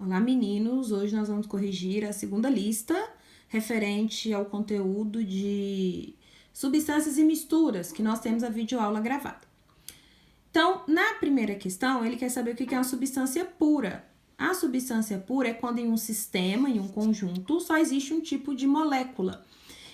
Olá, meninos! Hoje nós vamos corrigir a segunda lista referente ao conteúdo de substâncias e misturas que nós temos a videoaula gravada. Então, na primeira questão, ele quer saber o que é uma substância pura. A substância pura é quando em um sistema, em um conjunto, só existe um tipo de molécula.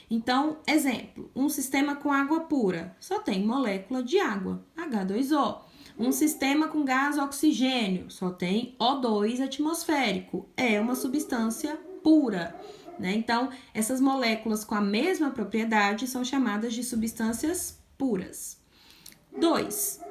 Então, exemplo, um sistema com água pura, só tem molécula de água, H2O. Um sistema com gás oxigênio, só tem O2 atmosférico, é uma substância pura, né? Então, essas moléculas com a mesma propriedade são chamadas de substâncias puras. 2.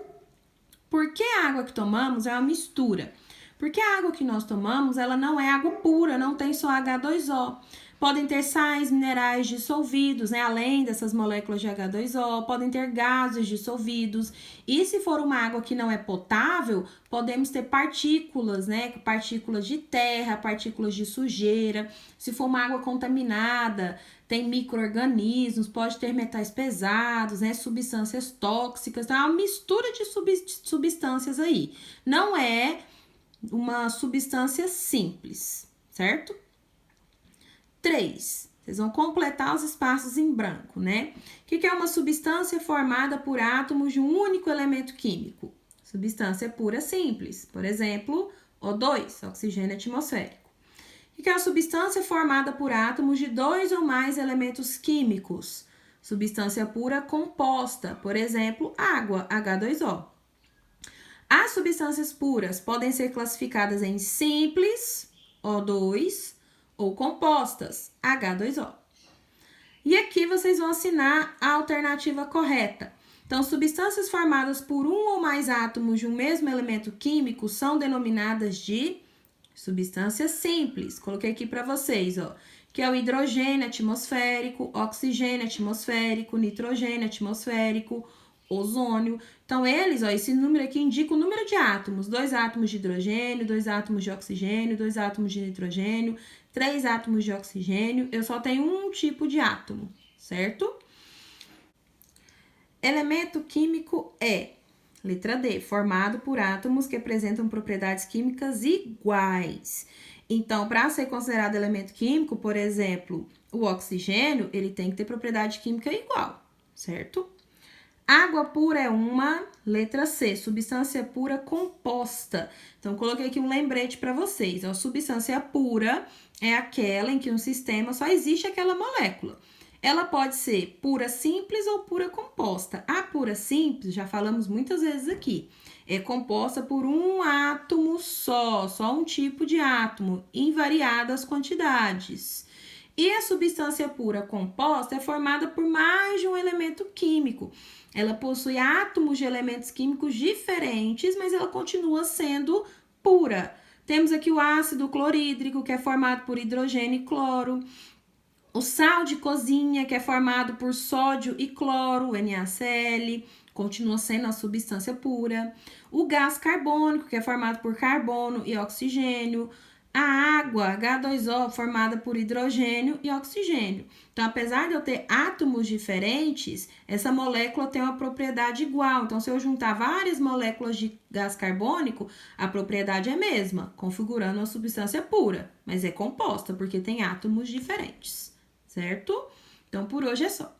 Por que a água que tomamos é uma mistura? Porque a água que nós tomamos, ela não é água pura, não tem só H2O. Podem ter sais minerais dissolvidos, né? Além dessas moléculas de H2O, podem ter gases dissolvidos. E se for uma água que não é potável, podemos ter partículas, né? Partículas de terra, partículas de sujeira. Se for uma água contaminada, tem micro-organismos, pode ter metais pesados, né? Substâncias tóxicas. Então, é uma mistura de substâncias aí. Não é uma substância simples, certo? 3. Vocês vão completar os espaços em branco, né? O que é uma substância formada por átomos de um único elemento químico? Substância pura simples. Por exemplo, O2, oxigênio atmosférico. O que é uma substância formada por átomos de 2 ou mais elementos químicos? Substância pura composta. Por exemplo, água, H2O. As substâncias puras podem ser classificadas em simples, O2, ou compostas, H2O. E aqui vocês vão assinar a alternativa correta. Então, substâncias formadas por um ou mais átomos de um mesmo elemento químico são denominadas de substâncias simples. Coloquei aqui para vocês, ó, que é o hidrogênio atmosférico, oxigênio atmosférico, nitrogênio atmosférico, ozônio. Então, eles, ó, esse número aqui indica o número de átomos. 2 átomos de hidrogênio, 2 átomos de oxigênio, 2 átomos de nitrogênio, 3 átomos de oxigênio. Eu só tenho um tipo de átomo, certo? Elemento químico é, letra D, formado por átomos que apresentam propriedades químicas iguais. Então, para ser considerado elemento químico, por exemplo, o oxigênio, ele tem que ter propriedade química igual, certo? Água pura é uma, letra C, substância pura composta. Então, coloquei aqui um lembrete para vocês. A substância pura é aquela em que um sistema só existe aquela molécula. Ela pode ser pura simples ou pura composta. A pura simples, já falamos muitas vezes aqui, é composta por um átomo só um tipo de átomo, em variadas quantidades. E a substância pura composta é formada por mais de um elemento químico. Ela possui átomos de elementos químicos diferentes, mas ela continua sendo pura. Temos aqui o ácido clorídrico, que é formado por hidrogênio e cloro. O sal de cozinha, que é formado por sódio e cloro, NaCl, continua sendo a substância pura. O gás carbônico, que é formado por carbono e oxigênio. A água, H2O, formada por hidrogênio e oxigênio. Então, apesar de eu ter átomos diferentes, essa molécula tem uma propriedade igual. Então, se eu juntar várias moléculas de gás carbônico, a propriedade é a mesma, configurando uma substância pura, mas é composta porque tem átomos diferentes, certo? Então, por hoje é só.